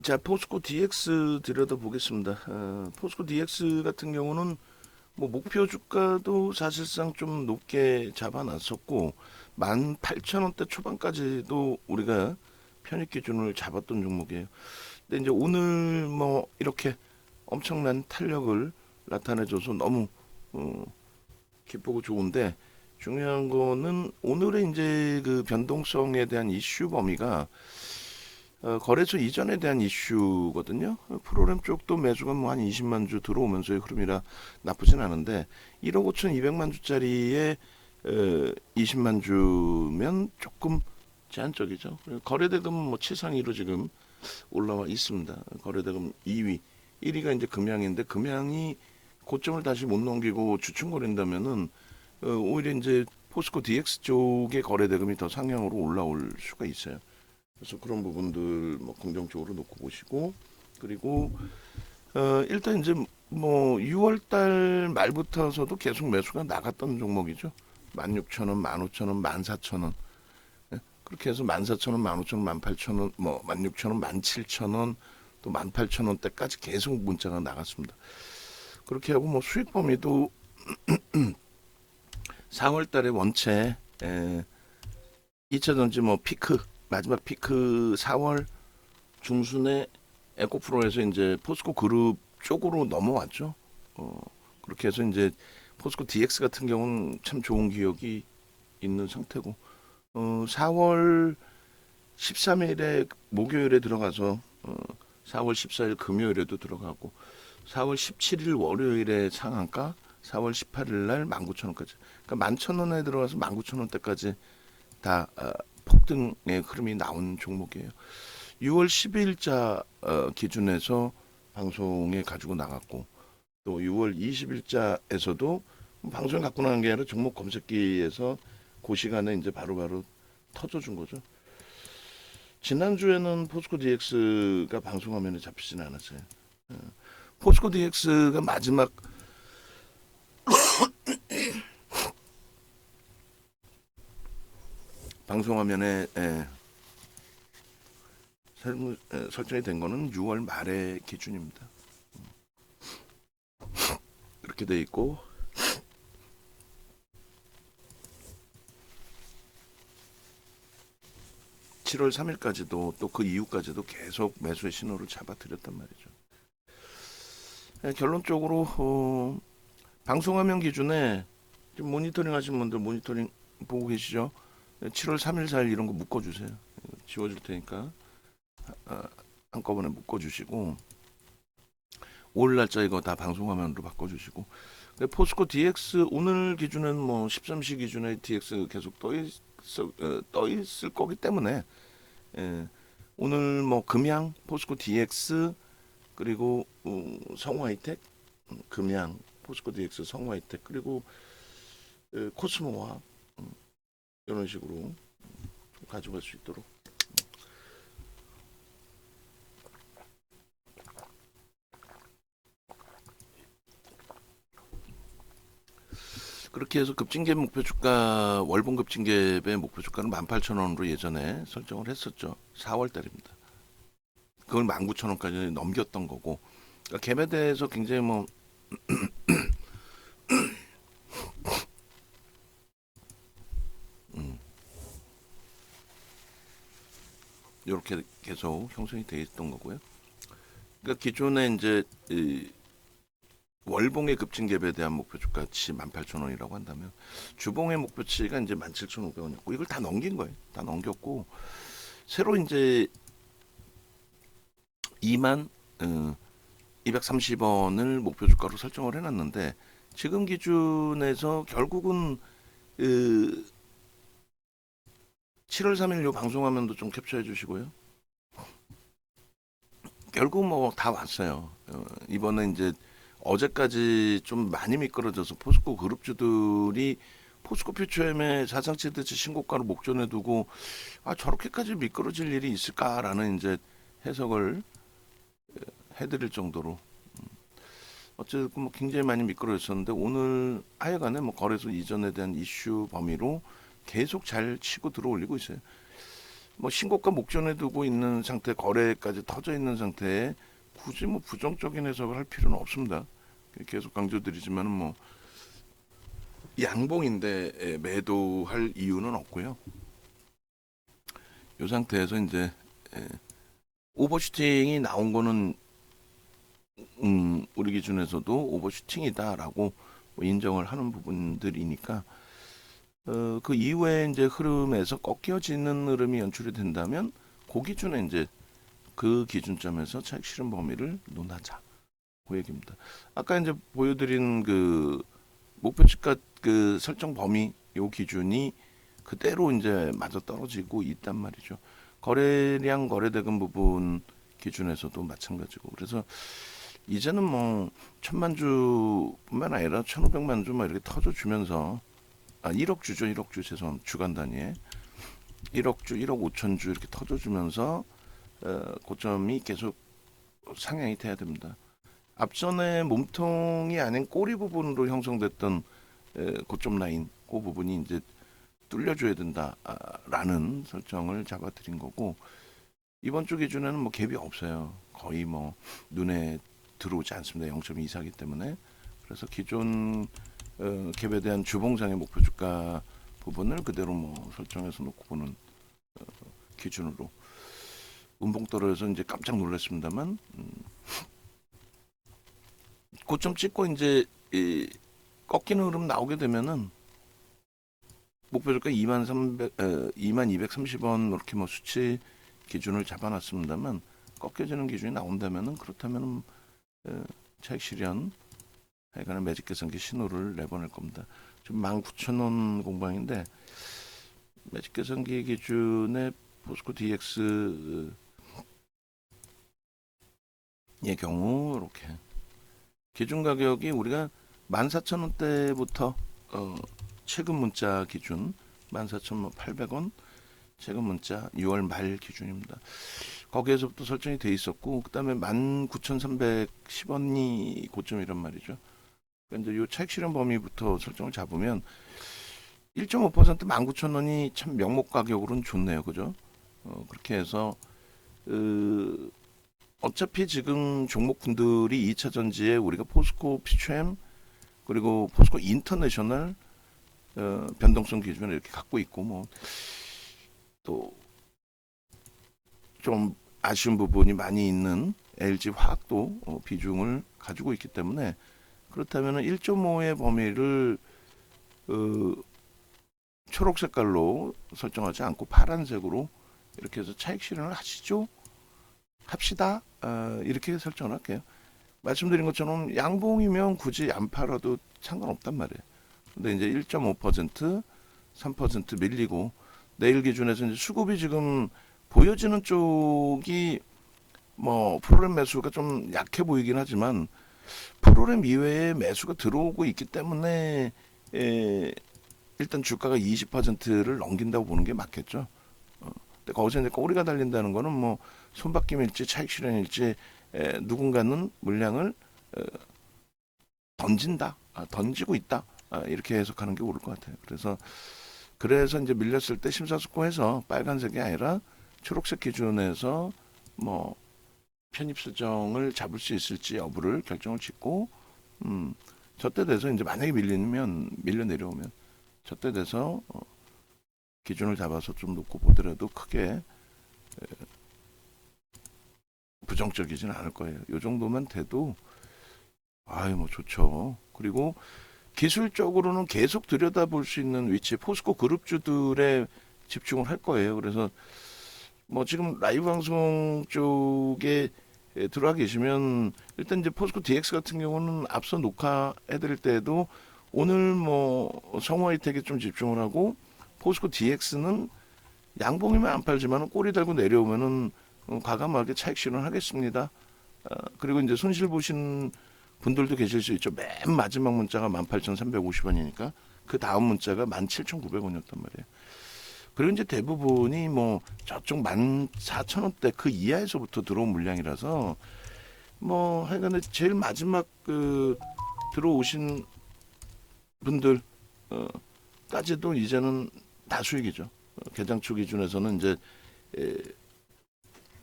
자, 포스코 DX 들여다보겠습니다. 포스코 DX 같은 경우는 뭐 목표 주가도 사실상 좀 높게 잡아놨었고 18,000원대 초반까지도 우리가 편입 기준을 잡았던 종목이에요. 근데 이제 오늘 뭐 이렇게 엄청난 탄력을 나타내줘서 너무 어, 기쁘고 좋은데 중요한 거는 오늘의 이제 그 변동성에 대한 이슈 범위가 거래소 이전에 대한 이슈거든요. 프로그램 쪽도 매수가 뭐 한 20만 주 들어오면서의 흐름이라 나쁘진 않은데 1억 5천 2백만 주짜리에 20만 주면 조금 제한적이죠. 거래대금은 뭐 치상위로 지금 올라와 있습니다. 거래대금 2위, 1위가 이제 금양인데 금양이 고점을 다시 못 넘기고 주춤거린다면은 오히려 이제 포스코 DX 쪽의 거래대금이 더 상향으로 올라올 수가 있어요. 그래서 그런 부분들 뭐 긍정적으로 놓고 보시고 그리고 일단 이제 뭐 6월 달 말부터서도 계속 매수가 나갔던 종목이죠. 16,000원, 15,000원, 14,000원. 예? 그렇게 해서 14,000원, 15,000원, 18,000원, 뭐 16,000원, 17,000원, 또 18,000원대까지 계속 문자가 나갔습니다. 그렇게 하고 뭐 수익 범위도 4월 달에 원체 2차 전지 뭐 피크 마지막 피크 4월 중순에 에코프로에서 이제 포스코 그룹 쪽으로 넘어왔죠. 그렇게 해서 이제 포스코 DX 같은 경우는 참 좋은 기억이 있는 상태고 4월 13일에 목요일에 들어가서 4월 14일 금요일에도 들어가고 4월 17일 월요일에 상한가 4월 18일 날 19,000원까지 그러니까 11,000원에 들어가서 19,000원대까지 다 폭등의 흐름이 나온 종목이에요. 6월 10일자 기준에서 방송에 가지고 나갔고 또 6월 20일자에서도 방송에 갖고 나간 게 아니라 종목 검색기에서 그 시간에 이제 바로바로 터져준 거죠. 지난주에는 포스코 DX가 방송 화면에 잡히진 않았어요. 포스코 DX가 마지막 방송 화면에 설정이 된 거는 6월 말의 기준입니다. 이렇게 돼 있고 7월 3일까지도 또 그 이후까지도 계속 매수의 신호를 잡아드렸단 말이죠. 결론적으로 방송화면 기준에 지금 모니터링 하시는 분들 모니터링 보고 계시죠? 7월 3일, 4일 이런 거 묶어주세요. 지워줄 테니까 한꺼번에 묶어주시고 5일 날짜 이거 다 방송화면으로 바꿔주시고 포스코 DX 오늘 기준은 뭐 13시 기준에 DX 계속 떠 있을 거기 때문에 오늘 뭐 금양 포스코 DX 그리고 성화이텍 금양 포스코 DX 성화이텍 그리고 코스모와 이런 식으로 좀 가져갈 수 있도록 그렇게 해서 급증갭 목표 주가 월봉 급증갭의 목표 주가는 18,000원으로 예전에 설정을 했었죠. 4월 달입니다. 그걸 19,000원까지 넘겼던 거고 그러니까 갭에 대해서 굉장히 뭐 이렇게 계속 형성이 돼 있던 거고요. 그러니까 기존에 이제 월봉의 급증갭에 대한 목표 주가치 18,000원이라고 한다면 주봉의 목표치가 이제 17,500원이었고 이걸 다 넘긴 거예요. 다 넘겼고 새로 이제 2만 230원을 목표 주가로 설정을 해놨는데 지금 기준에서 결국은 7월 3일 요 방송화면도 좀 캡처해 주시고요. 결국 뭐 다 왔어요. 이번에 이제 어제까지 좀 많이 미끄러져서 포스코 그룹주들이 포스코 퓨처엠의 사상치대치 신고가를 목전에 두고 저렇게까지 미끄러질 일이 있을까라는 이제 해석을 해드릴 정도로 어쨌든 뭐 굉장히 많이 미끄러졌었는데 오늘 하여간에 뭐 거래소 이전에 대한 이슈 범위로 계속 잘 치고 들어올리고 있어요. 뭐 신고가 목전에 두고 있는 상태, 거래까지 터져 있는 상태에 굳이 뭐 부정적인 해석을 할 필요는 없습니다. 계속 강조드리지만은 뭐 양봉인데 매도할 이유는 없고요. 이 상태에서 이제 오버슈팅이 나온 거는 우리 기준에서도 오버슈팅이다라고 뭐 인정을 하는 부분들이니까 그 이후에 이제 흐름에서 꺾여지는 흐름이 연출이 된다면 그 기준에 이제 그 기준점에서 차익 실현 범위를 논하자 그 얘기입니다. 아까 이제 보여드린 그 목표치가 그 설정 범위 요 기준이 그대로 이제 맞아 떨어지고 있단 말이죠. 거래량 거래대금 부분 기준에서도 마찬가지고 그래서 이제는 뭐 1,000만 주뿐만 아니라 1,500만 주 막 이렇게 터져주면서 1억 주죠. 1억 주 죄송합니다. 주간 단위에 1억 주, 1억 5천 주 이렇게 터져주면서 고점이 계속 상향이 돼야 됩니다. 앞전에 몸통이 아닌 꼬리 부분으로 형성됐던 고점 라인 그 부분이 이제 뚫려줘야 된다라는 설정을 잡아드린 거고 이번 주 기준에는 뭐 갭이 없어요. 거의 뭐 눈에 들어오지 않습니다. 0.24기 때문에 그래서 기존 갭에 대한 주봉상의 목표 주가 부분을 그대로 뭐 설정해서 놓고 보는 기준으로 운봉 떨어져서 이제 깜짝 놀랐습니다만 고점 찍고 이제 꺾이는 흐름 나오게 되면은 목표 주가 2,230원 이렇게 뭐 수치 기준을 잡아놨습니다만 꺾여지는 기준이 나온다면은 그렇다면은 차익 실현 하여간에 매직 계산기 신호를 내보낼 겁니다. 지금 19,000원 공방인데 매직 계산기 기준의 포스코 DX의 경우 이렇게 기준 가격이 우리가 14,000원대부터 최근 문자 기준 14,800원 최근 문자 6월 말 기준입니다. 거기에서부터 설정이 돼 있었고 그다음에 19,310원이 고점이란 말이죠. 그러니까 이제 요 차익 실현 범위부터 설정을 잡으면 1.5% 19,000원이 참 명목 가격으로는 좋네요. 그죠? 그렇게 해서 어차피 지금 종목군들이 2차 전지에 우리가 포스코 피처엠 그리고 포스코 인터내셔널 변동성 기준을 이렇게 갖고 있고 뭐 또 좀 아쉬운 부분이 많이 있는 LG 화학도 비중을 가지고 있기 때문에 그렇다면 1.5의 범위를 초록 색깔로 설정하지 않고 파란색으로 이렇게 해서 차익 실현을 하시죠. 합시다. 이렇게 설정을 할게요. 말씀드린 것처럼 양봉이면 굳이 안 팔아도 상관없단 말이에요. 근데 이제 1.5%, 3% 밀리고 내일 기준에서 이제 수급이 지금 보여지는 쪽이 뭐 프로그램 매수가 좀 약해 보이긴 하지만 프로그램 이외에 매수가 들어오고 있기 때문에 일단 주가가 20%를 넘긴다고 보는 게 맞겠죠. 근데 거기서 이제 꼬리가 달린다는 거는 뭐 손바뀜일지 차익 실현일지 누군가는 물량을 던진다, 던지고 있다 이렇게 해석하는 게 옳을 것 같아요. 그래서 이제 밀렸을 때 심사숙고해서 빨간색이 아니라 초록색 기준에서 뭐 편입 수정을 잡을 수 있을지 여부를 결정을 짓고 저때 돼서 이제 만약에 밀려 내려오면 저때 돼서 기준을 잡아서 좀 놓고 보더라도 크게 부정적이지는 않을 거예요. 이 정도만 돼도 뭐 좋죠. 그리고 기술적으로는 계속 들여다볼 수 있는 위치 포스코 그룹주들에 집중을 할 거예요. 그래서 뭐 지금 라이브 방송 쪽에 들어와 계시면 일단 이제 포스코 DX 같은 경우는 앞서 녹화해드릴 때에도 오늘 뭐 성우하이텍에 좀 집중을 하고 포스코 DX는 양봉이면 안 팔지만 꼬리 달고 내려오면은 과감하게 차익 실현하겠습니다. 그리고 이제 손실 보신 분들도 계실 수 있죠. 맨 마지막 문자가 18,350원이니까 그 다음 문자가 17,900원이었단 말이에요. 그리고 이제 대부분이 뭐 저쪽 14,000원대 그 이하에서부터 들어온 물량이라서 뭐 하여간에 제일 마지막 들어오신 분들 까지도 이제는 다 수익이죠. 개장초 기준에서는 이제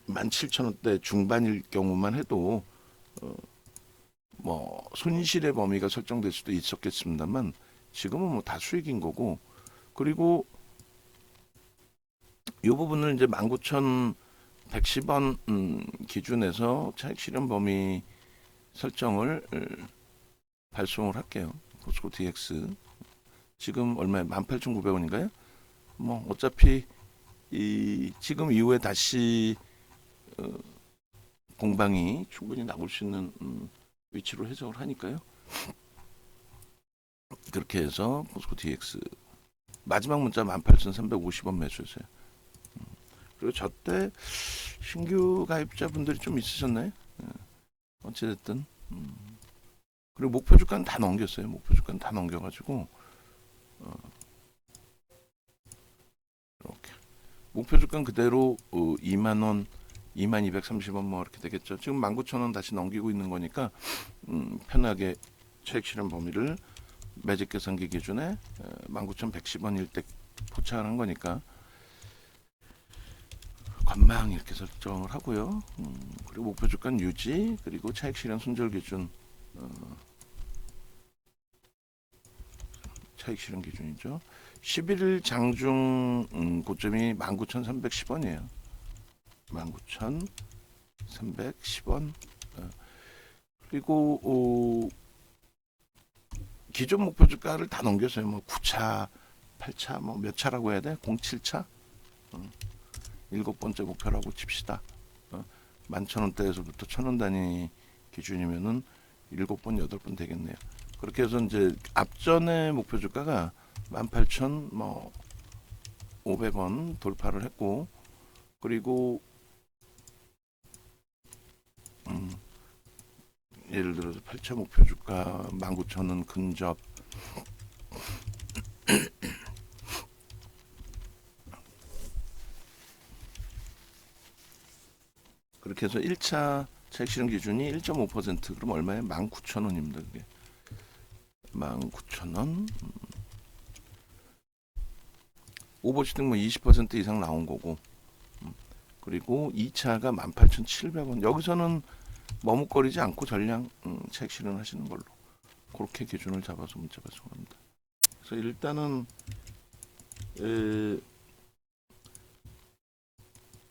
17,000원대 중반일 경우만 해도 뭐 손실의 범위가 설정될 수도 있었겠습니다만 지금은 뭐 다 수익인 거고, 그리고 이 부분을 이제 19,110원 기준에서 차익 실현 범위 설정을 발송을 할게요. 포스코 DX 지금 얼마에 18,900원인가요? 뭐 어차피 이 지금 이후에 다시 공방이 충분히 나올 수 있는 위치로 해석을 하니까요. 그렇게 해서 포스코 DX 마지막 문자 18,350원 매수했어요. 그리고 저때 신규 가입자분들이 좀 있으셨나요? 어찌됐든 그리고 목표 주가는 다 넘겼어요. 목표 주가는 다 넘겨가지고 이렇게 목표 주가는 그대로 2만 원, 2,230원 뭐 이렇게 되겠죠. 지금 19,000원 다시 넘기고 있는 거니까 편하게 차익 실현 범위를 매직 계산기 기준에 19,110원일 때 포착을 한 거니까 건망 이렇게 설정을 하고요. 그리고 목표 주가는 유지, 그리고 차익 실현 손절 기준 차익 실현 기준이죠. 11일 장중 고점이 19,310원이에요. 19,310원. 그리고 기존 목표 주가를 다 넘겼어요. 뭐 9차, 8차, 뭐 몇 차라고 해야 돼? 07차? 7번째 목표라고 칩시다. 11,000원대에서부터 1,000원 단위 기준이면은 7번, 8번 되겠네요. 그렇게 해서 이제 앞전의 목표 주가가 18,500원 돌파를 했고, 그리고 예를 들어서 8차 목표 주가 19,000원 근접, 그렇게 해서 1차 차익 실현 기준이 1.5%, 그럼 얼마에? 19,000원입니다. 그게 19,000원. 오버슈팅 뭐 20% 이상 나온 거고, 그리고 2차가 18,700원. 여기서는 머뭇거리지 않고 전량 차익 실현하시는 걸로 그렇게 기준을 잡아서 문자 발송합니다. 그래서 일단은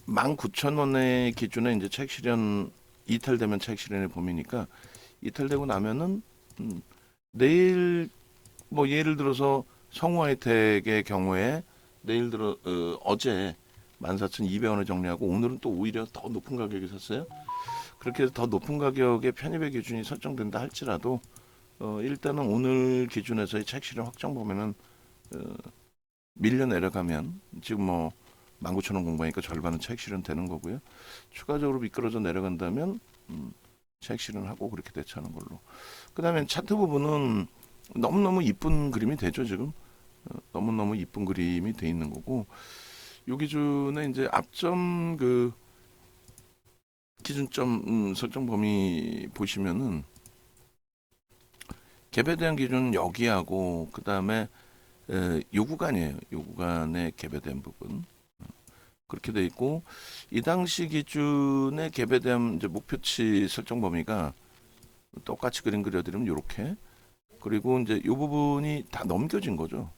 19,000원의 기준에 이제 차익 실현 이탈되면 차익 실현의 범위니까, 이탈되고 나면은 내일 뭐 예를 들어서 성우하이텍의 경우에 내일 들어 어제 14,200원을 정리하고 오늘은 또 오히려 더 높은 가격에 샀어요. 그렇게 해서 더 높은 가격의 편입의 기준이 설정된다 할지라도 일단은 오늘 기준에서의 차익 실현 확정 범위는 밀려 내려가면 지금 뭐 19,000원 공방이니까 절반은 차익 실현 되는 거고요. 추가적으로 미끄러져 내려간다면 차익 실현하고 그렇게 대처하는 걸로. 그 다음에 차트 부분은 너무너무 이쁜 그림이 되죠. 지금 너무너무 이쁜 그림이 돼 있는 거고, 요 기준에 이제 앞점 그 기준점 설정 범위 보시면은 갭에 대한 기준은 여기하고, 그 다음에 요 구간이에요. 요 구간에 갭에 대한 부분 그렇게 돼 있고, 이 당시 기준의 갭에 대한 이제 목표치 설정 범위가 똑같이 그림 그려드리면 요렇게, 그리고 이제 요 부분이 다 넘겨진 거죠.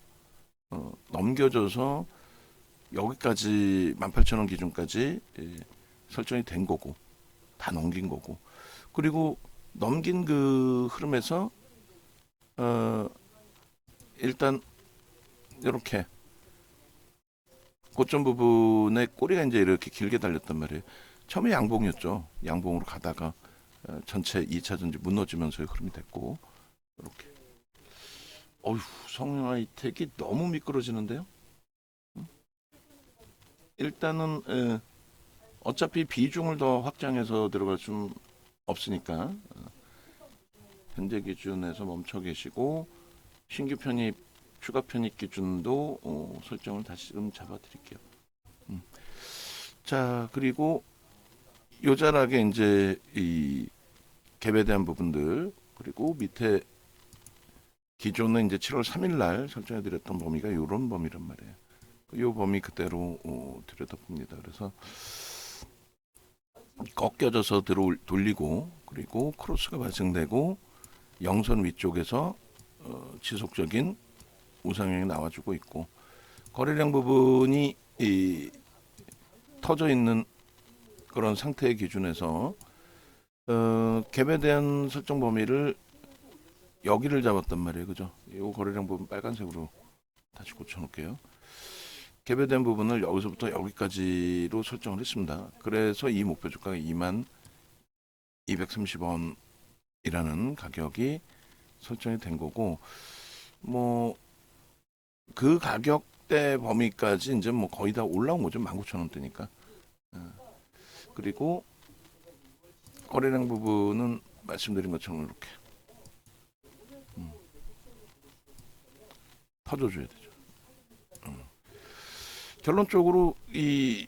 넘겨져서 여기까지 18,000원 기준까지 설정이 된 거고, 다 넘긴 거고, 그리고 넘긴 그 흐름에서 일단 이렇게 고점 부분에 꼬리가 이제 이렇게 길게 달렸단 말이에요. 처음에 양봉이었죠. 양봉으로 가다가 전체 2차 전지 무너지면서의 흐름이 됐고, 이렇게. 어휴, 성하이텍이 너무 미끄러지는데요. 일단은 어차피 비중을 더 확장해서 들어갈 수 없으니까 현재 기준에서 멈춰 계시고, 신규 편입, 추가 편입 기준도 설정을 다시 좀 잡아 드릴게요. 자, 그리고 요자락에 이제 이 갭에 대한 부분들, 그리고 밑에 기존에 이제 7월 3일 날 설정해 드렸던 범위가 이런 범위란 말이에요. 이 범위 그대로 들여다봅니다. 그래서 꺾여져서 돌리고 그리고 크로스가 발생되고 영선 위쪽에서 지속적인 우상향이 나와주고 있고 거래량 부분이 터져 있는 그런 상태의 기준에서 갭에 대한 설정 범위를 여기를 잡았단 말이에요. 그죠? 이 거래량 부분 빨간색으로 다시 고쳐놓을게요. 갭에 대한 부분을 여기서부터 여기까지로 설정을 했습니다. 그래서 이 목표 주가가 22,230원이라는 가격이 설정이 된 거고, 뭐 그 가격대 범위까지 이제 뭐 거의 다 올라온 거죠. 19,000원대니까. 그리고 거래량 부분은 말씀드린 것처럼 이렇게 터져줘야 되죠. 결론적으로 이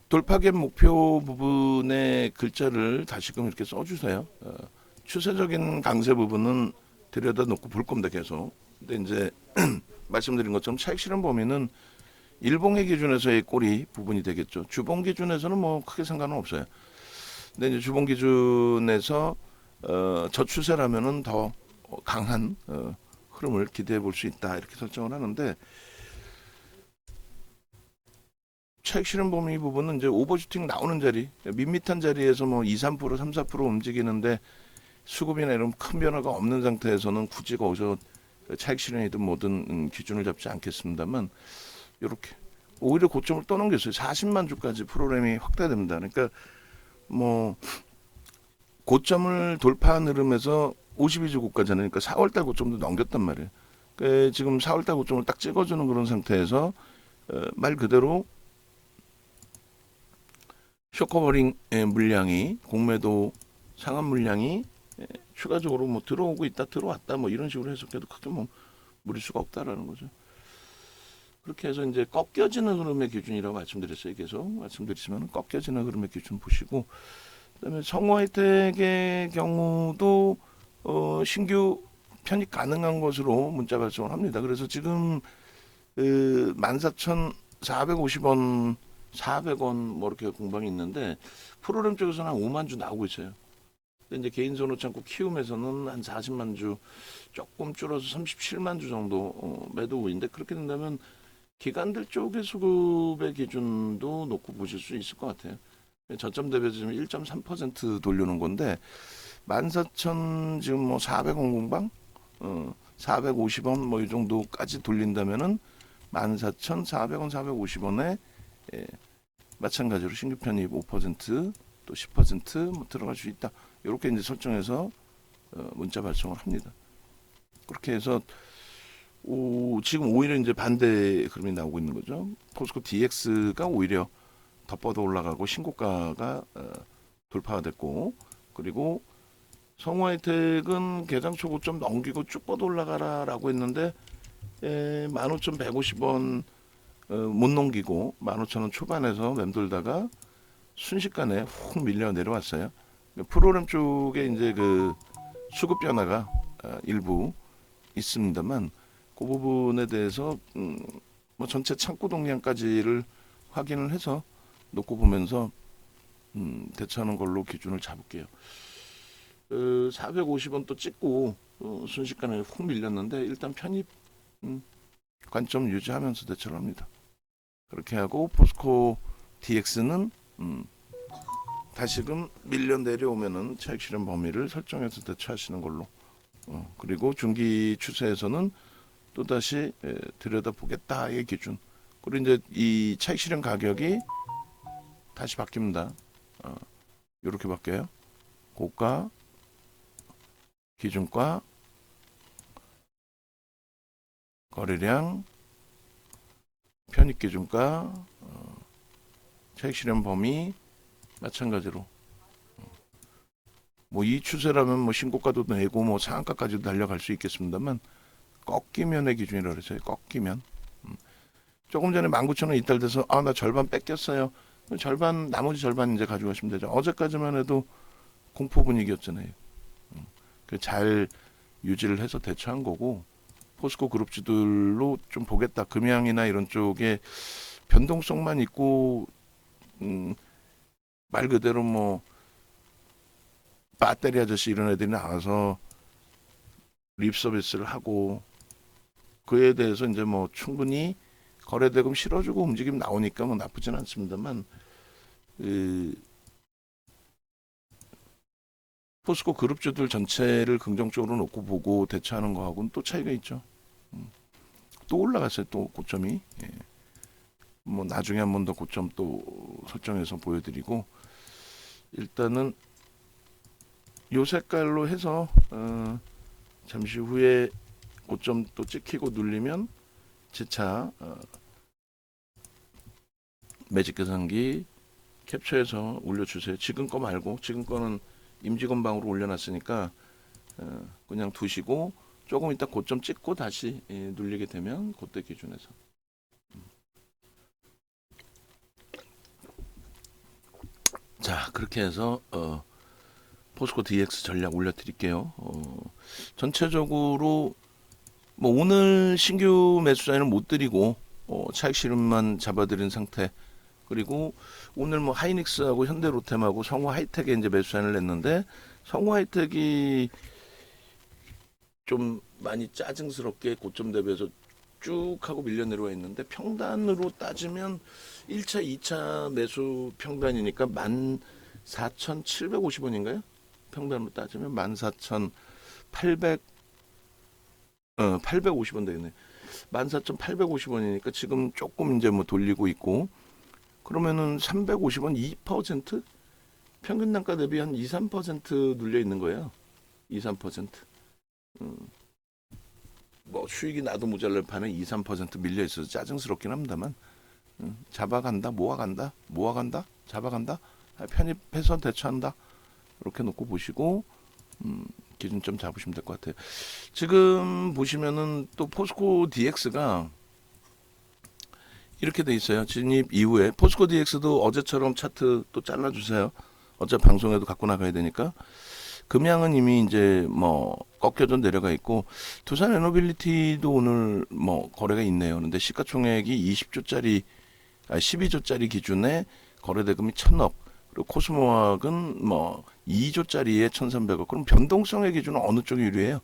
돌파갭 목표 부분의 글자를 다시금 이렇게 써주세요. 추세적인 강세 부분은 들여다 놓고 볼 겁니다. 계속. 근데 이제 말씀드린 것처럼 차익 실현 범위는 일봉의 기준에서의 꼬리 부분이 되겠죠. 주봉 기준에서는 뭐 크게 상관은 없어요. 근데 이제 주봉 기준에서 저추세라면은 더 강한 흐름을 기대해 볼 수 있다 이렇게 설정을 하는데, 차익 실현 범위 부분은 이제 오버슈팅 나오는 자리, 밋밋한 자리에서 뭐 2, 3%, 3, 4% 움직이는데 수급이나 이런 큰 변화가 없는 상태에서는 굳이 거기서 차익 실현이든 뭐든 기준을 잡지 않겠습니다만, 이렇게 오히려 고점을 떠넘겼어요. 40만 주까지 프로그램이 확대됩니다. 그러니까 뭐 고점을 돌파한 흐름에서 52주 고가잖아요. 그러니까 4월달 고점도 넘겼단 말이에요. 그러니까 지금 4월달 고점을 딱 찍어주는 그런 상태에서 말 그대로 쇼커버링 물량이, 공매도 상한 물량이 추가적으로 뭐 들어오고 있다, 들어왔다, 뭐 이런 식으로 해석해도 크게 뭐 무리수가 없다라는 거죠. 그렇게 해서 이제 꺾여지는 흐름의 기준이라고 말씀드렸어요. 계속 말씀드리지만 꺾여지는 흐름의 기준 보시고, 그다음에 성우하이텍의 경우도 신규 편입 가능한 것으로 문자 발송을 합니다. 그래서 지금 14,450원, 400원 뭐 이렇게 공방이 있는데 프로그램 쪽에서는 한 5만 주 나오고 있어요. 근데 이제 개인 선호 창고 키움에서는 한 40만 주, 조금 줄어서 37만 주 정도 매도인데, 그렇게 된다면 기관들 쪽의 수급의 기준도 놓고 보실 수 있을 것 같아요. 저점 대비해서 지금 1.3% 돌려놓은 건데 14,000 지금 뭐 400원 공방, 450원 뭐 이 정도까지 돌린다면은 14,400원, 450원에 마찬가지로 신규 편입 5%, 또 10%뭐 들어갈 수 있다. 이렇게 이제 설정해서 문자 발송을 합니다. 그렇게 해서 지금 오히려 이제 반대 흐름이 나오고 있는 거죠. 포스코 DX가 오히려 더 뻗어 올라가고 신고가가 돌파가 됐고, 그리고 성우하이텍은 개장 초고점 넘기고 쭉 뻗어 올라가라라고 했는데 15,150원 못 넘기고 15,000원 초반에서 맴돌다가 순식간에 훅 밀려 내려왔어요. 프로그램 쪽에 이제 그 수급 변화가 일부 있습니다만, 그 부분에 대해서 뭐 전체 창고 동량까지를 확인을 해서 놓고 보면서 대처하는 걸로 기준을 잡을게요. 450원 또 찍고 순식간에 훅 밀렸는데 일단 편입 관점 유지하면서 대처를 합니다. 그렇게 하고 포스코 DX는 다시금 밀려 내려오면은 차익 실현 범위를 설정해서 대처하시는 걸로. 그리고 중기 추세에서는 또 다시 들여다보겠다의 기준. 그리고 이제 이 차익 실현 가격이 다시 바뀝니다. 이렇게 바뀌어요. 고가, 기준가, 거래량, 편입 기준가, 차익 실현 범위 마찬가지로. 뭐 이 추세라면 뭐 신고가도 내고 뭐 상한가까지도 달려갈 수 있겠습니다만, 꺾이면의 기준이라고 그랬어요. 꺾이면. 조금 전에 19,000원 이탈돼서 나 절반 뺏겼어요. 절반, 나머지 절반 이제 가져가시면 되죠. 어제까지만 해도 공포 분위기였잖아요. 잘 유지를 해서 대처한 거고, 포스코 그룹주들로 좀 보겠다. 금양이나 이런 쪽에 변동성만 있고 말 그대로 뭐 배터리 아저씨 이런 애들이 나와서 립 서비스를 하고 그에 대해서 이제 뭐 충분히 거래대금 실어주고 움직임 나오니까 뭐 나쁘진 않습니다만 포스코 그룹주들 전체를 긍정적으로 놓고 보고 대처하는 거하고는 또 차이가 있죠. 또 올라갔어요. 또 고점이. 예. 뭐 나중에 한 번 더 고점 또 설정해서 보여드리고 일단은 요 색깔로 해서 잠시 후에 고점 또 찍히고 눌리면 재차 매직 계산기 캡처해서 올려주세요. 지금 거 말고 지금 거는 임직원방으로 올려놨으니까 그냥 두시고 조금 이따 고점 찍고 다시 눌리게 되면 그때 기준에서 자 그렇게 해서 포스코 DX 전략 올려드릴게요. 전체적으로 뭐 오늘 신규 매수 사인은 못 드리고 차익 실현만 잡아드린 상태. 그리고 오늘 뭐 하이닉스하고 현대로템하고 성우 하이텍에 이제 매수 사인을 냈는데 성우 하이텍이 좀 많이 짜증스럽게 고점 대비해서 쭉 하고 밀려 내려와 있는데 평단으로 따지면 1차, 2차 매수 평단이니까 14,750원인가요? 평단으로 따지면 14,800 850원 되겠네. 14,850원이니까 지금 조금 이제 뭐 돌리고 있고 그러면은 350원 2% 평균 단가 대비 한 2, 3% 눌려 있는 거예요. 2, 3%. 뭐 수익이 나도 모자랄 판에 2, 3% 밀려 있어서 짜증스럽긴 합니다만 잡아간다, 모아간다, 모아간다, 잡아간다, 편입해서 대처한다. 이렇게 놓고 보시고 기준점 잡으시면 될 것 같아요. 지금 보시면은 또 포스코 DX가 이렇게 돼 있어요. 진입 이후에 포스코 DX도 어제처럼 차트 또 잘라주세요. 어제 방송에도 갖고 나가야 되니까. 금양은 이미 이제 뭐 꺾여져 내려가 있고 두산 에너빌리티도 오늘 뭐 거래가 있네요. 그런데 시가총액이 20조짜리 12조짜리 기준에 거래대금이 1,000억. 그리고 코스모학은 뭐 2조짜리에 1,300억. 그럼 변동성의 기준은 어느 쪽이 유리해요?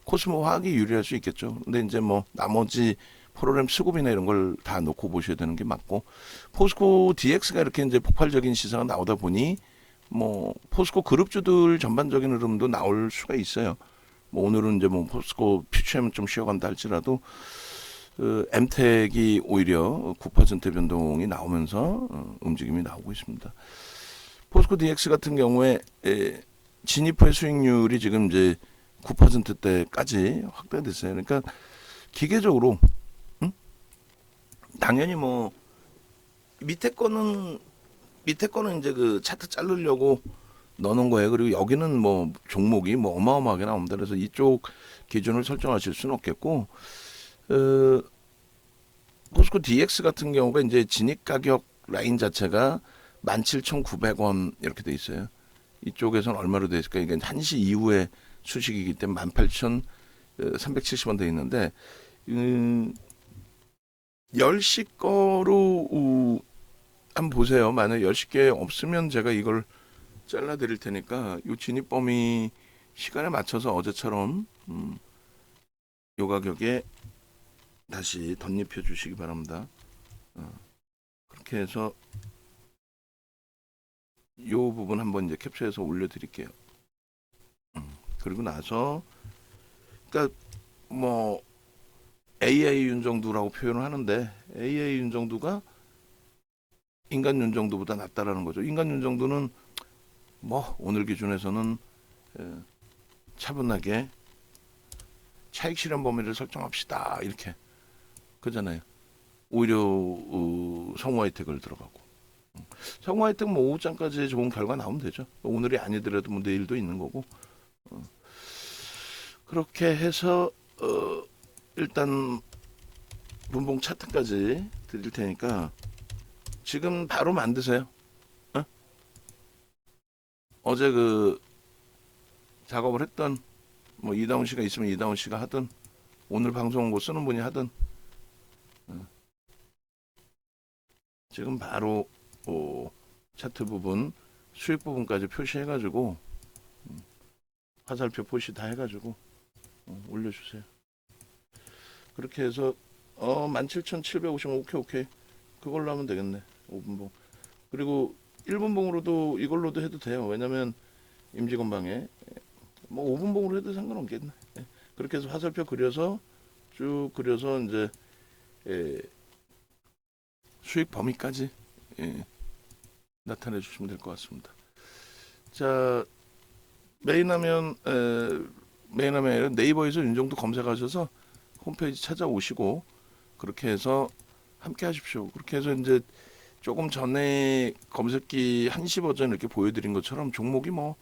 코스모화학이 유리할 수 있겠죠. 근데 이제 뭐 나머지 프로그램 수급이나 이런 걸 다 놓고 보셔야 되는 게 맞고 포스코 DX가 이렇게 이제 폭발적인 시세가 나오다 보니 뭐 포스코 그룹주들 전반적인 흐름도 나올 수가 있어요. 뭐 오늘은 이제 뭐 포스코 퓨처엠은 좀 쉬어간다 할지라도 엠텍이 오히려 9% 변동이 나오면서 움직임이 나오고 있습니다. 포스코 DX 같은 경우에 진입 후의 수익률이 지금 이제 9%대까지 확대됐어요. 그러니까 기계적으로 당연히 뭐 밑에 거는 이제 그 차트 자르려고 넣어놓은 거예요. 그리고 여기는 뭐 종목이 뭐 어마어마하게 나옵니다. 그래서 이쪽 기준을 설정하실 수는 없겠고 포스코 DX 같은 경우가 이제 진입 가격 라인 자체가 17,900원 이렇게 돼 있어요. 이쪽에서는 얼마로 돼 있을까? 이게 1시 이후에 수식이기 때문에 18,370원 돼 있는데 10시 거로 한번 보세요. 만약 10개 없으면 제가 이걸 잘라 드릴 테니까 이 진입 범위 시간에 맞춰서 어제처럼 요 가격에 다시 덧입혀 주시기 바랍니다. 그렇게 해서 요 부분 한번 이제 캡처해서 올려 드릴게요. 그리고 나서 그러니까 뭐 AI 윤정도라고 표현을 하는데 AI 윤정도가 인간 윤정도보다 낫다라는 거죠. 인간 윤정도는 뭐 오늘 기준에서는 차분하게 차익 실현 범위를 설정합시다 이렇게 그잖아요. 오히려 성우 하이텍을 들어가고 성우 하이텍 뭐 오후장까지 좋은 결과 나오면 되죠. 오늘이 아니더라도 뭐 내일도 있는 거고 그렇게 해서 일단 분봉 차트까지 드릴 테니까 지금 바로 만드세요. 어제 그 작업을 했던 뭐 이다운 씨가 있으면 이다운 씨가 하든 오늘 방송 뭐 쓰는 분이 하든 지금 바로 차트 부분 수익 부분까지 표시해가지고 화살표 표시 다 해가지고 올려주세요. 그렇게 해서 17,750원 오케이 그걸로 하면 되겠네. 5분봉 그리고 1분봉으로도 이걸로도 해도 돼요. 왜냐면 임직원방에 뭐 5분봉으로 해도 상관없겠네. 예. 그렇게 해서 화살표 그려서 쭉 그려서 이제 수익 범위까지 나타내 주시면 될 것 같습니다. 자, 메인화면 아니라 네이버에서 윤정도 검색하셔서 홈페이지 찾아오시고 그렇게 해서 함께 하십시오. 그렇게 해서 이제 조금 전에 검색기 한시 버전 이렇게 보여드린 것처럼 종목이 뭐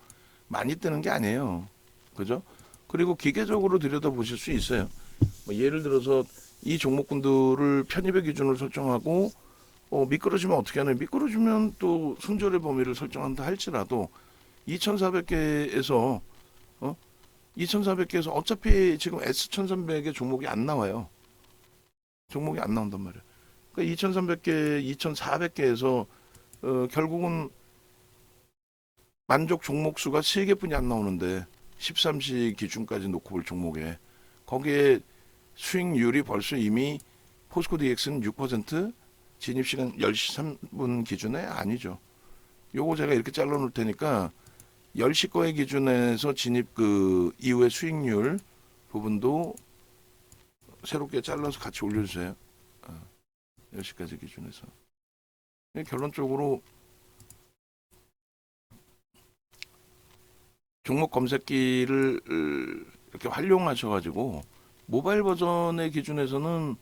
많이 뜨는 게 아니에요. 그죠? 그리고 기계적으로 들여다보실 수 있어요. 뭐 예를 들어서 이 종목군들을 편입의 기준으로 설정하고 미끄러지면 어떻게 하나요? 미끄러지면 또 손절의 범위를 설정한다 할지라도 2400개에서 2400개에서 어차피 지금 S1300의 종목이 안 나와요. 종목이 안 나온단 말이에요. 그러니까 2300개, 2400개에서 결국은 만족 종목 수가 3개뿐이 안 나오는데 13시 기준까지 놓고 볼 종목에 거기에 수익률이 벌써 이미 포스코 DX는 6%, 진입시간 10시 3분 기준에 아니죠. 요거 제가 이렇게 잘라 놓을 테니까 10시 거의 기준에서 진입 그 이후의 수익률 부분도 새롭게 잘라서 같이 올려주세요. 10시까지 기준에서. 결론적으로 종목 검색기를 이렇게 활용하셔가지고 모바일 버전의 기준에서는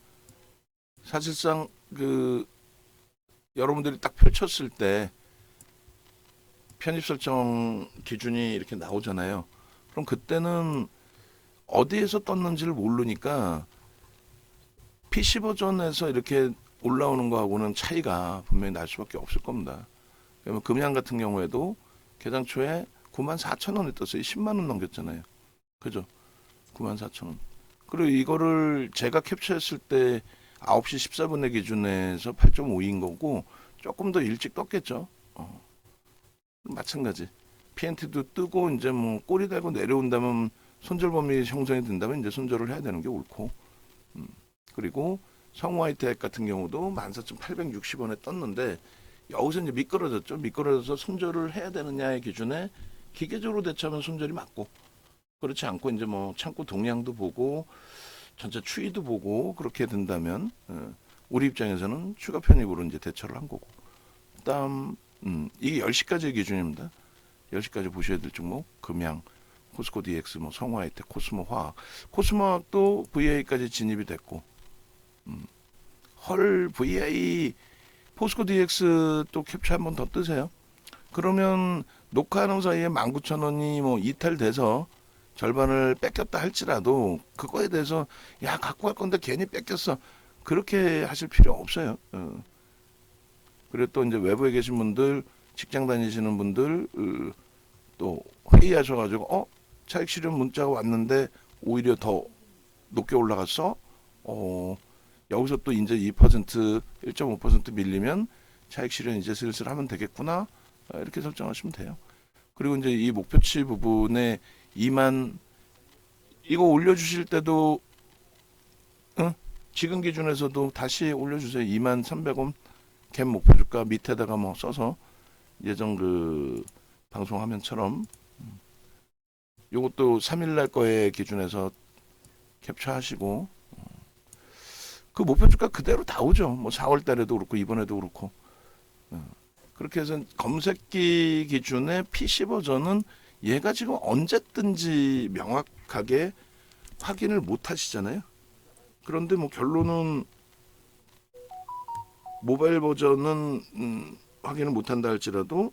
사실상 그 여러분들이 딱 펼쳤을 때 편입 설정 기준이 이렇게 나오잖아요. 그럼 그때는 어디에서 떴는지를 모르니까 PC 버전에서 이렇게 올라오는 거하고는 차이가 분명히 날 수밖에 없을 겁니다. 그러면 금양 같은 경우에도 개장 초에 94,000원에 떴어요. 10만 원 넘겼잖아요. 그죠? 94,000원. 그리고 이거를 제가 캡처했을 때 9시 14분의 기준에서 8.5인 거고 조금 더 일찍 떴겠죠. 마찬가지. PNT도 뜨고 이제 뭐 꼬리 달고 내려온다면 손절 범위 형성이 된다면 이제 손절을 해야 되는 게 옳고. 그리고 성화이텍 같은 경우도 14,860원에 떴는데 여기서 이제 미끄러졌죠. 미끄러져서 손절을 해야 되느냐의 기준에 기계적으로 대처하면 손절이 맞고 그렇지 않고 이제 뭐 창고 동향도 보고 전체 추이도 보고 그렇게 된다면 우리 입장에서는 추가 편입으로 이제 대처를 한 거고. 그다음 이게 10시까지의 기준입니다. 10시까지 보셔야 될 종목 금양, 포스코 DX, 뭐 성화이텍, 코스모화학. 코스모화학도 VI까지 진입이 됐고 헐 VI 포스코 DX 또 캡처 한번 더 뜨세요. 그러면 녹화하는 사이에 19,000원이 뭐 이탈돼서 절반을 뺏겼다 할지라도 그거에 대해서 야 갖고 갈 건데 괜히 뺏겼어 그렇게 하실 필요 없어요. 그리고 또 이제 외부에 계신 분들 직장 다니시는 분들 또 회의하셔가지고 차익 실현 문자가 왔는데 오히려 더 높게 올라갔어. 여기서 또 이제 2% 1.5% 밀리면 차익 실현 이제 슬슬 하면 되겠구나. 이렇게 설정하시면 돼요. 그리고 이제 이 목표치 부분에 2만 이거 올려주실 때도 지금 기준에서도 다시 올려주세요. 2만 300원 갭 목표 주가 밑에다가 뭐 써서 예전 그 방송 화면처럼 요것도 3일날 거에 기준에서 캡처하시고 그 목표 주가 그대로 나오죠. 뭐 4월 달에도 그렇고 이번에도 그렇고 그렇게 해서 검색기 기준의 PC 버전은 얘가 지금 언제 뜬지 명확하게 확인을 못 하시잖아요. 그런데 뭐 결론은 모바일 버전은 확인을 못 한다 할지라도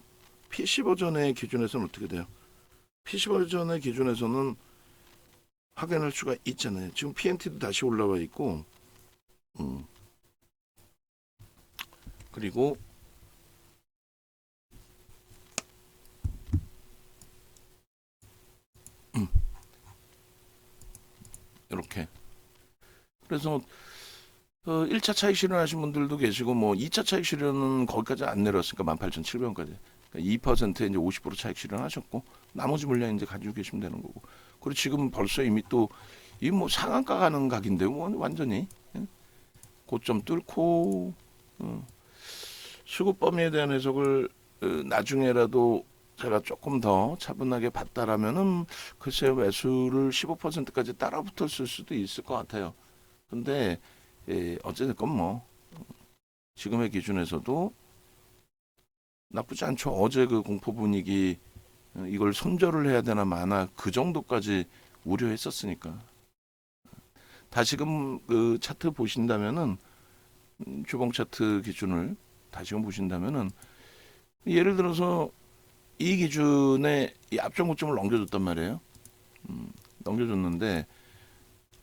PC 버전의 기준에서는 어떻게 돼요? PC 버전의 기준에서는 확인할 수가 있잖아요. 지금 PNT도 다시 올라와 있고 그리고 이렇게 그래서 1차 차익 실현하신 분들도 계시고 뭐 2차 차익 실현은 거기까지 안 내렸으니까 18,700원까지. 그러니까 2%에 이제 50% 차익 실현하셨고 나머지 물량 이제 가지고 계시면 되는 거고. 그리고 지금 벌써 이미 또 이 뭐 상한가 가는 각인데 뭐 완전히 예? 고점 뚫고 수급 범위에 대한 해석을 나중에라도 제가 조금 더 차분하게 봤다라면은 글쎄요 매수를 15%까지 따라붙었을 수도 있을 것 같아요. 근데 어쨌든 뭐 지금의 기준에서도 나쁘지 않죠. 어제 그 공포 분위기 이걸 손절을 해야 되나 마나 그 정도까지 우려했었으니까. 다시금 그 차트 보신다면은 주봉 차트 기준을 다시금 보신다면은 예를 들어서 이 기준에 이 앞전 고점을 넘겨줬단 말이에요. 넘겨줬는데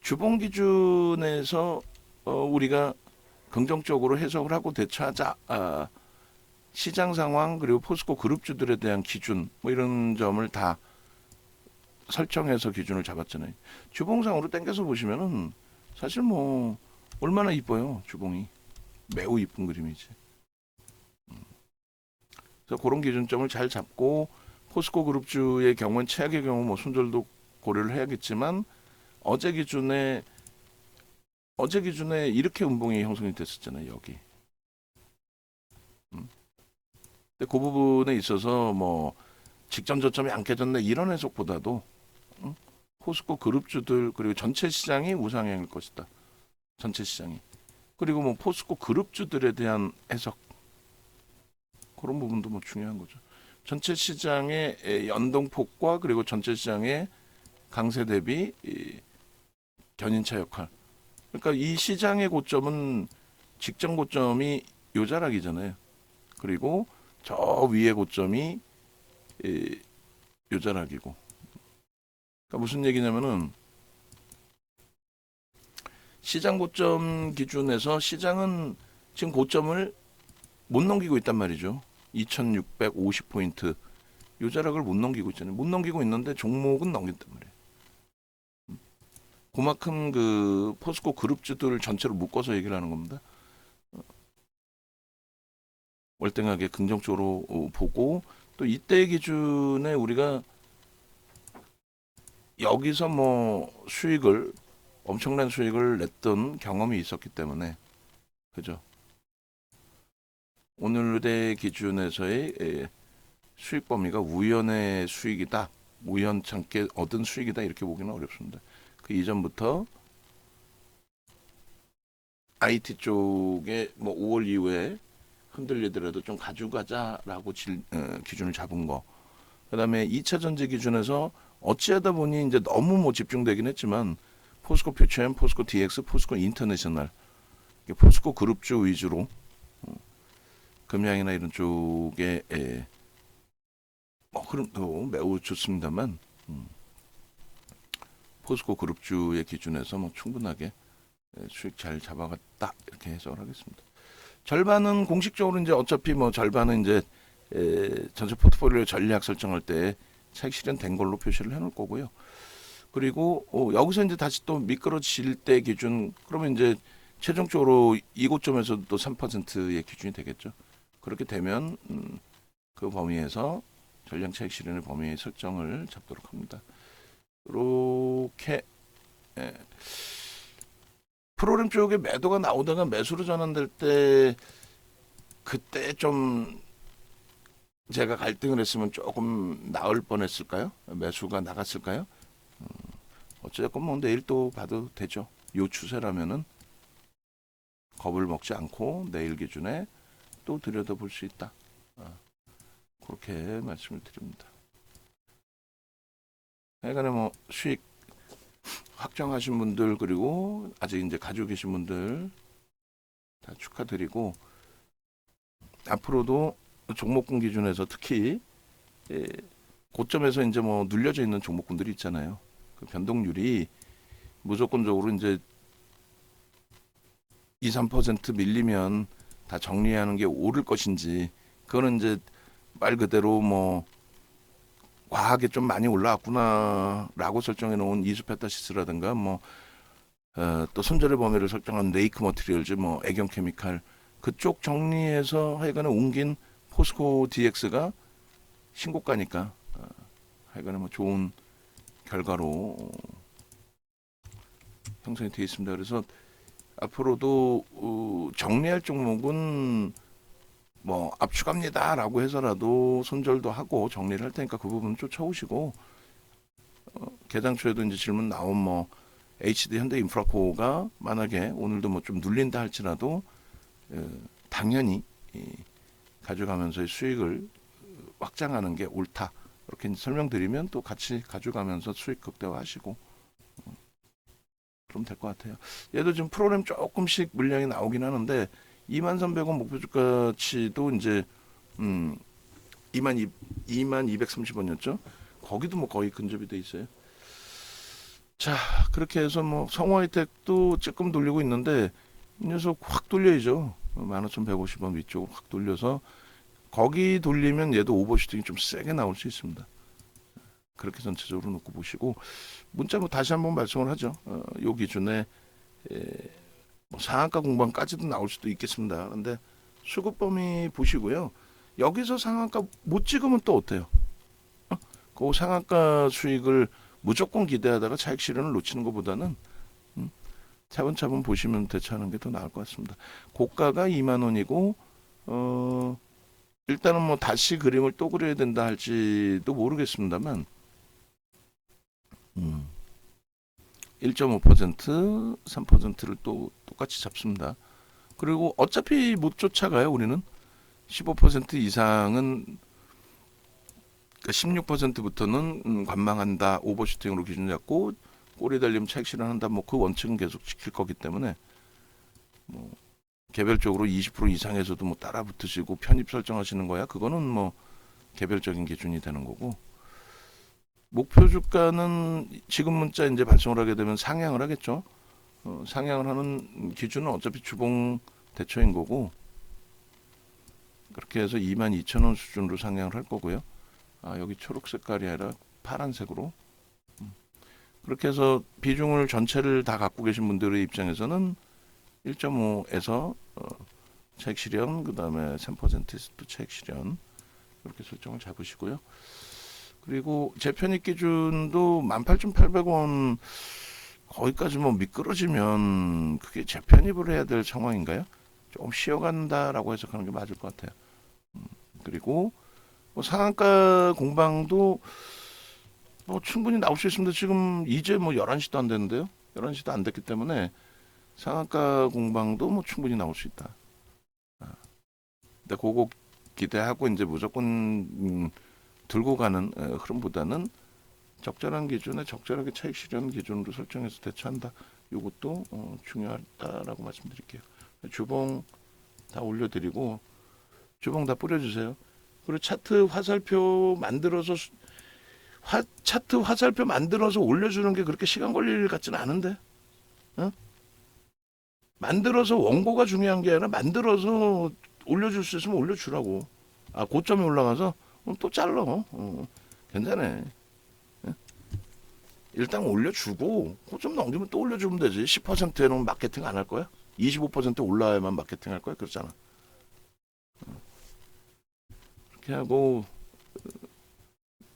주봉 기준에서 우리가 긍정적으로 해석을 하고 대처하자. 시장 상황 그리고 포스코 그룹주들에 대한 기준 뭐 이런 점을 다 설정해서 기준을 잡았잖아요. 주봉상으로 땡겨서 보시면은 사실 뭐 얼마나 이뻐요 주봉이 매우 이쁜 그림이지. 그래서 그런 기준점을 잘 잡고 포스코 그룹주의 경우는 최악의 경우 뭐 손절도 고려를 해야겠지만 어제 기준에 이렇게 음봉이 형성이 됐었잖아요 여기. 근데 그 부분에 있어서 뭐 직전 저점이 안 깨졌네 이런 해석보다도 포스코 그룹주들 그리고 전체 시장이 우상향일 것이다. 전체 시장이. 그리고 뭐 포스코 그룹주들에 대한 해석 그런 부분도 뭐 중요한 거죠. 전체 시장의 연동폭과 그리고 전체 시장의 강세 대비 견인차 역할. 그러니까 이 시장의 고점은 직전 고점이 요 자락이잖아요. 그리고 저 위의 고점이 요 자락이고. 그러니까 무슨 얘기냐면은 시장 고점 기준에서 시장은 지금 고점을 못 넘기고 있단 말이죠. 2650포인트 요 자락을 못 넘기고 있잖아요. 못 넘기고 있는데 종목은 넘긴단 말이에요. 그만큼 그 포스코 그룹주들 전체로 묶어서 얘기를 하는 겁니다. 월등하게 긍정적으로 보고 또 이때 기준에 우리가 여기서 뭐 수익을 엄청난 수익을 냈던 경험이 있었기 때문에 그죠. 오늘의 기준에서의 수익 범위가 우연의 수익이다. 우연찮게 얻은 수익이다. 이렇게 보기는 어렵습니다. 그 이전부터 IT 쪽에 뭐 5월 이후에 흔들리더라도 좀 가져가자라고 기준을 잡은 거. 그다음에 2차 전지 기준에서 어찌하다 보니 이제 너무 뭐 집중되긴 했지만 포스코 퓨처엠, 포스코 DX, 포스코 인터내셔널, 포스코 그룹주 위주로 금양이나 이런 쪽에 흐름도 매우 좋습니다만 포스코 그룹주의 기준에서 뭐 충분하게 수익 잘 잡아갔다 이렇게 해석을 하겠습니다. 절반은 공식적으로 이제 어차피 뭐 절반은 이제 전체 포트폴리오 전략 설정할 때 차익 실현된 걸로 표시를 해놓을 거고요. 그리고 여기서 이제 다시 또 미끄러질 때 기준 그러면 이제 최종적으로 이고점에서도 또 3%의 기준이 되겠죠. 그렇게 되면 그 범위에서 전량 차익 실현의 범위 설정을 잡도록 합니다. 이렇게 프로그램 쪽에 매도가 나오다가 매수로 전환될 때 그때 좀 제가 갈등을 했으면 조금 나을 뻔했을까요? 매수가 나갔을까요? 어쨌건 뭐 내일 또 봐도 되죠. 요 추세라면은 겁을 먹지 않고 내일 기준에 또 들여다볼 수 있다. 그렇게 말씀을 드립니다. 하여간에 뭐 수익 확정하신 분들 그리고 아직 이제 가지고 계신 분들 다 축하드리고 앞으로도 종목군 기준에서 특히 고점에서 이제 뭐 눌려져 있는 종목군들이 있잖아요. 그 변동률이 무조건적으로 이제 2, 3% 밀리면 다 정리하는 게 옳을 것인지 그거는 이제 말 그대로 뭐 과하게 좀 많이 올라왔구나라고 설정해 놓은 이수페타시스라든가 뭐 또 손절의 범위를 설정한 레이크 머티리얼즈, 뭐 애경 케미칼 그쪽 정리해서 하여간에 옮긴 포스코 DX가 신고가니까 하여간에 뭐 좋은 결과로 형성이 되어 있습니다. 그래서 앞으로도 정리할 종목은 뭐 압축합니다라고 해서라도 손절도 하고 정리를 할 테니까 그 부분 쫓아오시고, 개당초에도 이제 질문 나온 뭐 HD 현대인프라코가 만약에 오늘도 뭐 좀 눌린다 할지라도 당연히 가져가면서의 수익을 확장하는 게 옳다, 이렇게 설명드리면 또 같이 가져가면서 수익 극대화하시고 그러면 될 것 같아요. 얘도 지금 프로그램 조금씩 물량이 나오긴 하는데 23,300원 목표 주가치도 이제 2230원이었죠. 거기도 뭐 거의 근접이 돼 있어요. 자, 그렇게 해서 뭐 성화이텍도 조금 돌리고 있는데 이 녀석 확 돌려야죠. 15,150원 위쪽으로 확 돌려서 거기 돌리면 얘도 오버슈팅이 좀 세게 나올 수 있습니다. 그렇게 전체적으로 놓고 보시고, 문자 뭐 다시 한번 말씀을 하죠. 요 기준에 뭐 상한가 공방까지도 나올 수도 있겠습니다. 그런데 수급 범위 보시고요. 여기서 상한가 못 찍으면 또 어때요? 그 상한가 수익을 무조건 기대하다가 차익 실현을 놓치는 것보다는 차분차분 보시면 대처하는 게 더 나을 것 같습니다. 고가가 2만 원이고 일단은 뭐 다시 그림을 또 그려야 된다 할지도 모르겠습니다만 1.5%, 3%를 또 똑같이 잡습니다. 그리고 어차피 못 쫓아가요. 우리는 15% 이상은, 그러니까 16%부터는 관망한다, 오버슈팅으로 기준 잡고 꼬리 달리면 차익 실현한다, 뭐 그 원칙은 계속 지킬 거기 때문에 뭐 개별적으로 20% 이상에서도 뭐 따라 붙으시고 편입 설정하시는 거야, 그거는 뭐 개별적인 기준이 되는 거고, 목표 주가는 지금 문자 이제 발송을 하게 되면 상향을 하겠죠. 상향을 하는 기준은 어차피 주봉 대처인 거고, 그렇게 해서 22,000원 수준으로 상향을 할 거고요. 여기 초록 색깔이 아니라 파란색으로. 그렇게 해서 비중을 전체를 다 갖고 계신 분들의 입장에서는 1.5에서 차익 실현, 그 다음에 3%에서 또 차익 실현, 이렇게 설정을 잡으시고요. 그리고 재편입 기준도 18,800원 거기까지 뭐 미끄러지면 그게 재편입을 해야 될 상황인가요? 조금 쉬어간다라고 해석하는 게 맞을 것 같아요. 그리고 뭐 상한가 공방도 뭐 충분히 나올 수 있습니다. 지금 이제 뭐 11시도 안 됐는데요. 11시도 안 됐기 때문에 상한가 공방도 뭐 충분히 나올 수 있다. 근데 그거 기대하고 이제 무조건 들고 가는 흐름보다는 적절한 기준에 적절하게 차익 실현 기준으로 설정해서 대처한다. 이것도 중요하다라고 말씀드릴게요. 주봉 다 올려드리고 주봉 다 뿌려주세요. 그리고 차트 화살표 만들어서 차트 화살표 만들어서 올려주는 게 그렇게 시간 걸릴 일 같지는 않은데, 만들어서 원고가 중요한 게 아니라 만들어서 올려줄 수 있으면 올려주라고. 고점이 올라가서 또 잘라. 괜찮아. 일단 올려주고 고점 넘기면 또 올려주면 되지. 10%에는 마케팅 안 할 거야? 25% 올라야만 마케팅 할 거야? 그렇잖아. 이렇게 하고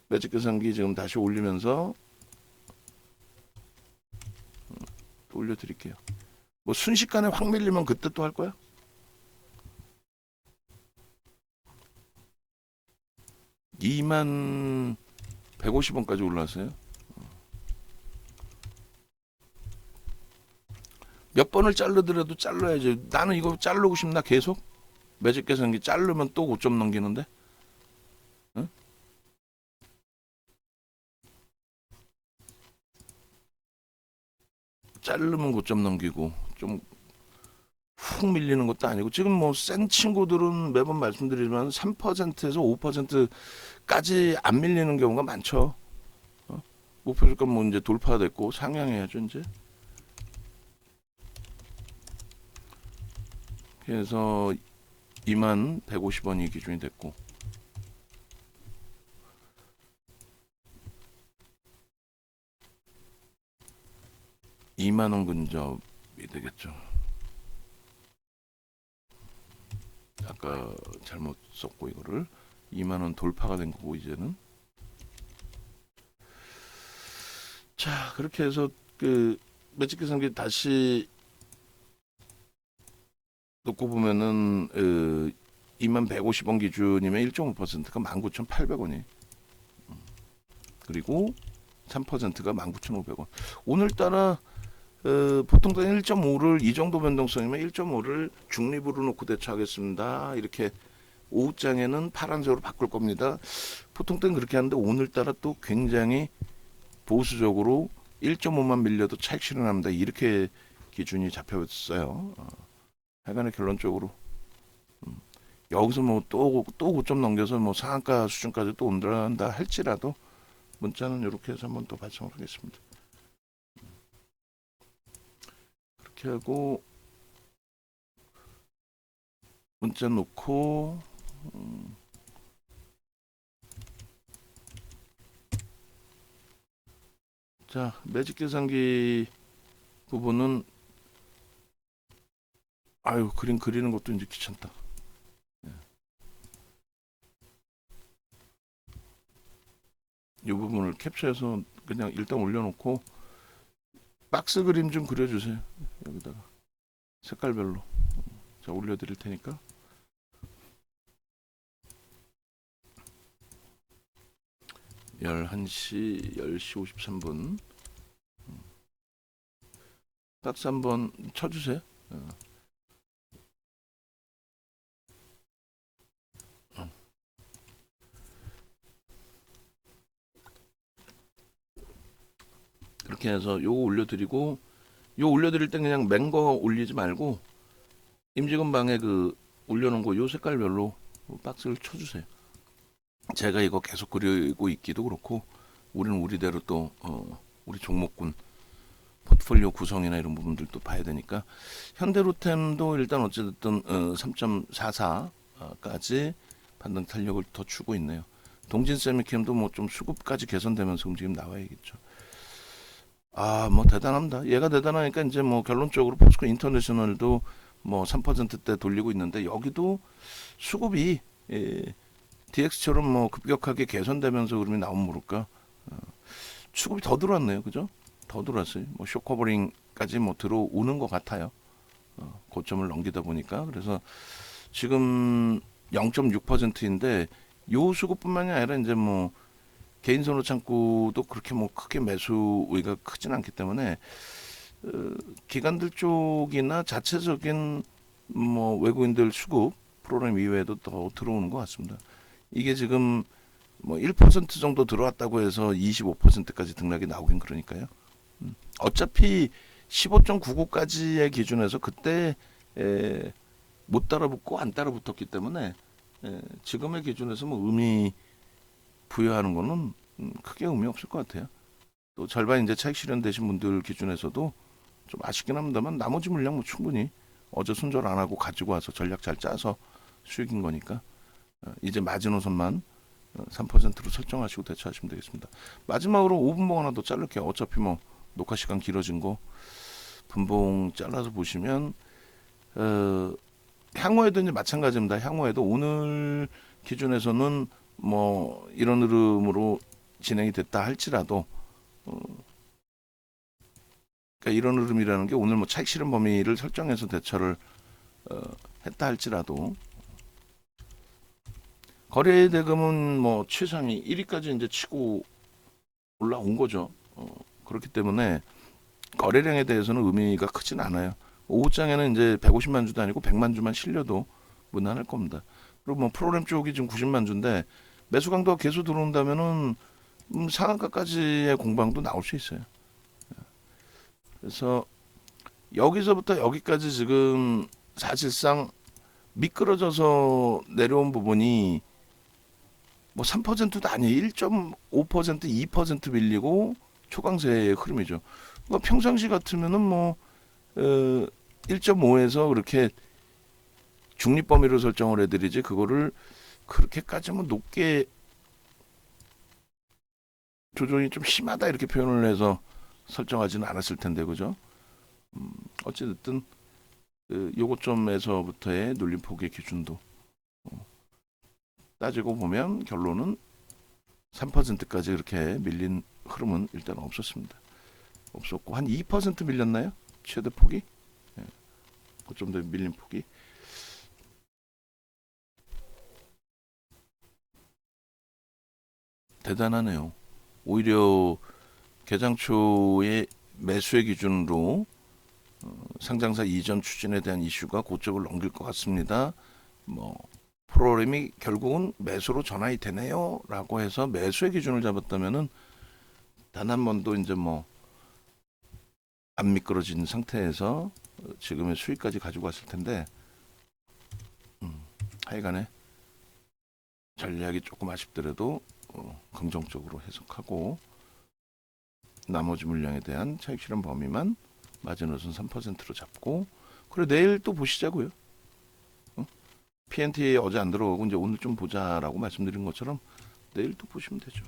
매직 계산기 지금 다시 올리면서 또 올려드릴게요. 뭐 순식간에 확 밀리면 그때 또 할 거야? 21,150원까지 올라왔어요. 몇 번을 자르더라도 잘라야지. 나는 이거 자르고 싶나 계속? 매직 계산기 자르면 또 5점 넘기는데? 응? 자르면 5점 넘기고 좀 훅 밀리는 것도 아니고, 지금 뭐 센 친구들은 매번 말씀드리지만 3%에서 5%까지 안 밀리는 경우가 많죠. 목표 주가 뭐 이제 돌파됐고 상향해야죠 이제. 그래서 21,150원이 기준이 됐고, 2만 원 근접이 되겠죠. 아까 잘못 썼고 이거를 2만 원 돌파가 된 거고 이제는. 자, 그렇게 해서 그 매직 계산기 다시 놓고 보면은 2150원 기준이면 1.5%가 19,800원이. 그리고 3%가 19,500원. 오늘따라 보통 때는 1.5를 이 정도 변동성이면 1.5를 중립으로 놓고 대처하겠습니다. 이렇게 오후장에는 파란색으로 바꿀 겁니다. 보통 때는 그렇게 하는데 오늘따라 또 굉장히 보수적으로 1.5만 밀려도 차익 실현합니다. 이렇게 기준이 잡혀있어요. 하여간에 결론적으로 여기서 뭐 또 고점 넘겨서 뭐 상한가 수준까지 또 온다 할지라도 문자는 이렇게 해서 한번 또 발송을 하겠습니다. 그렇게 하고 문자 놓고 자, 매직 계산기 부분은 아유, 그림 그리는 것도 이제 귀찮다. 이 부분을 캡처해서 그냥 일단 올려놓고 박스 그림 좀 그려주세요. 여기다가 색깔별로. 자, 올려드릴 테니까. (11시) 10시 53분 박스 한번 쳐주세요. 이렇게 해서 요거 올려드리고, 요 올려드릴 땐 그냥 맨거 올리지 말고 임직원 방에 그 올려놓은 거 요 색깔별로 박스를 쳐주세요. 제가 이거 계속 그리고 있기도 그렇고 우리는 우리대로 또 우리 종목군 포트폴리오 구성이나 이런 부분들도 봐야 되니까 현대로템도 일단 어쨌든 3.44까지 반등 탄력을 더 주고 있네요. 동진세미캠도 뭐 좀 수급까지 개선되면서 움직임 나와야겠죠. 아, 뭐 대단합니다. 얘가 대단하니까 이제 뭐 결론적으로 포스코 인터내셔널도 뭐 3%대 돌리고 있는데 여기도 수급이 DX처럼 뭐 급격하게 개선되면서 그러면 나오면 모를까. 수급이 더 들어왔네요. 그죠? 더 들어왔어요. 뭐 쇼커버링까지 뭐 들어오는 것 같아요. 고점을 넘기다 보니까. 그래서 지금 0.6%인데 요 수급뿐만이 아니라 이제 뭐 개인 선호 창구도 그렇게 뭐 크게 매수 의가 크진 않기 때문에 기관들 쪽이나 자체적인 뭐 외국인들 수급 프로그램 이외에도 더 들어오는 것 같습니다. 이게 지금 뭐 1% 정도 들어왔다고 해서 25%까지 등락이 나오긴 그러니까요. 어차피 15.99까지의 기준에서 그때 못 따라붙고 안 따라붙었기 때문에 지금의 기준에서 뭐 의미 부여하는 거는 크게 의미 없을 것 같아요. 또 절반 이제 차익 실현되신 분들 기준에서도 좀 아쉽긴 합니다만 나머지 물량 뭐 충분히 어제 손절 안 하고 가지고 와서 전략 잘 짜서 수익인 거니까 이제 마지노선만 3%로 설정하시고 대처하시면 되겠습니다. 마지막으로 5분봉 하나 더 자를게요. 어차피 뭐 녹화 시간 길어진 거 분봉 잘라서 보시면 향후에도 이제 마찬가지입니다. 향후에도 오늘 기준에서는 뭐 이런 흐름으로 진행이 됐다 할지라도 그러니까 이런 흐름이라는 게 오늘 뭐 차익 실현 범위를 설정해서 대처를 했다 할지라도 거래 대금은 뭐 최상위 1위까지 이제 치고 올라온 거죠. 그렇기 때문에 거래량에 대해서는 의미가 크진 않아요. 오후장에는 이제 150만 주도 아니고 100만 주만 실려도 무난할 겁니다. 그리고 뭐 프로그램 쪽이 지금 90만 주인데 매수 강도가 계속 들어온다면은 상한가까지의 공방도 나올 수 있어요. 그래서 여기서부터 여기까지 지금 사실상 미끄러져서 내려온 부분이 뭐 3%도 아니에요. 1.5%, 2% 밀리고 초강세의 흐름이죠. 뭐 평상시 같으면은 뭐 1.5에서 그렇게 중립 범위로 설정을 해드리지 그거를 그렇게까지 뭐 높게 조정이 좀 심하다 이렇게 표현을 해서 설정하지는 않았을 텐데 그죠? 어찌됐든 그 요거점에서부터의 눌림폭의 기준도 따지고 보면 결론은 3%까지 그렇게 밀린 흐름은 일단 없었습니다. 없었고 한 2% 밀렸나요? 최대 폭이? 예, 좀 더 밀린 폭이 대단하네요. 오히려 개장 초에 매수의 기준으로 상장사 이전 추진에 대한 이슈가 고점을 넘길 것 같습니다. 뭐 프로그램이 결국은 매수로 전환이 되네요라고 해서 매수의 기준을 잡았다면은 단 한 번도 이제 뭐 안 미끄러진 상태에서 지금의 수익까지 가지고 왔을 텐데 하여간에 전략이 조금 아쉽더라도 긍정적으로 해석하고 나머지 물량에 대한 차익 실현 범위만 마지노선 3%로 잡고 그래 내일 또 보시자고요. PNT 어제 안 들어가고 이제 오늘 좀 보자라고 말씀드린 것처럼 내일 또 보시면 되죠.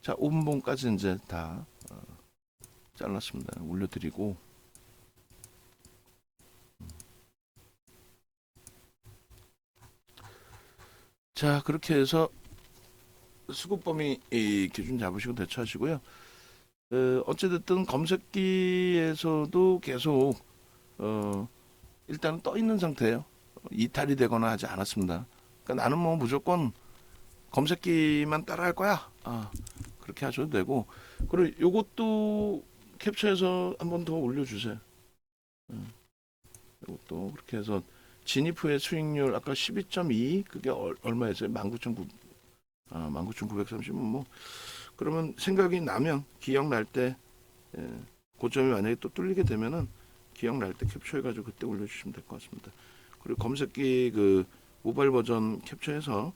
자, 5분봉까지 이제 다 잘랐습니다. 올려드리고 자 그렇게 해서 수급 범위 기준 잡으시고 대처하시고요. 어찌됐든 검색기에서도 계속 일단은 떠 있는 상태예요. 이탈이 되거나 하지 않았습니다. 그러니까 나는 뭐 무조건 검색기만 따라할 거야. 그렇게 하셔도 되고 그리고 요것도 캡처해서 한번 더 올려주세요. 이것도 그렇게 해서 진입 후의 수익률 아까 12.2 그게 얼마였어요? 19,930은 뭐 그러면 생각이 나면 기억날 때 고점이 만약에 또 뚫리게 되면은 기억날 때 캡처해가지고 그때 올려주시면 될 것 같습니다. 그리고 검색기 그 모바일 버전 캡처해서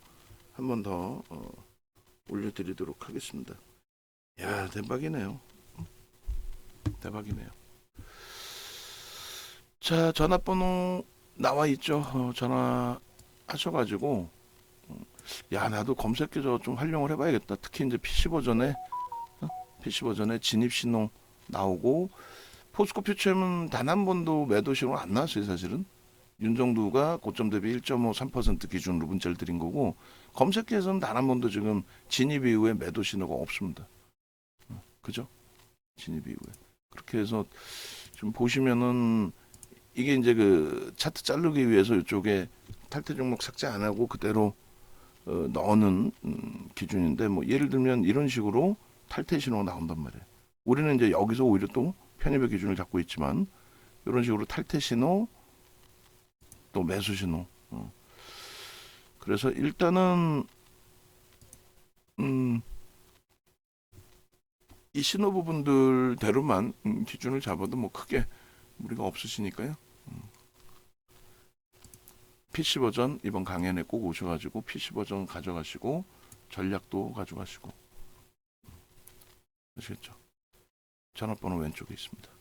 한 번 더 올려드리도록 하겠습니다. 야 대박이네요. 대박이네요. 자 전화번호 나와 있죠. 전화 하셔가지고 야 나도 검색기 좀 활용을 해봐야겠다. 특히 이제 PC 버전에 진입 신호 나오고 포스코 퓨처는 단 한 번도 매도 신호 안 나왔어요 사실은. 윤정두가 고점 대비 1.53% 기준으로 문자를 드린 거고 검색기에서는 단 한 번도 지금 진입 이후에 매도 신호가 없습니다. 그죠? 진입 이후에 그렇게 해서 지금 보시면은 이게 이제 그 차트 자르기 위해서 이쪽에 탈퇴 종목 삭제 안 하고 그대로 넣는 기준인데 뭐 예를 들면 이런 식으로 탈퇴 신호가 나온단 말이에요. 우리는 이제 여기서 오히려 또 편입의 기준을 잡고 있지만 이런 식으로 탈퇴 신호 또 매수 신호. 그래서 일단은 이 신호 부분들대로만 기준을 잡아도 뭐 크게 무리가 없으시니까요. PC 버전 이번 강연에 꼭 오셔가지고 PC 버전 가져가시고 전략도 가져가시고 아시겠죠? 전화번호 왼쪽에 있습니다.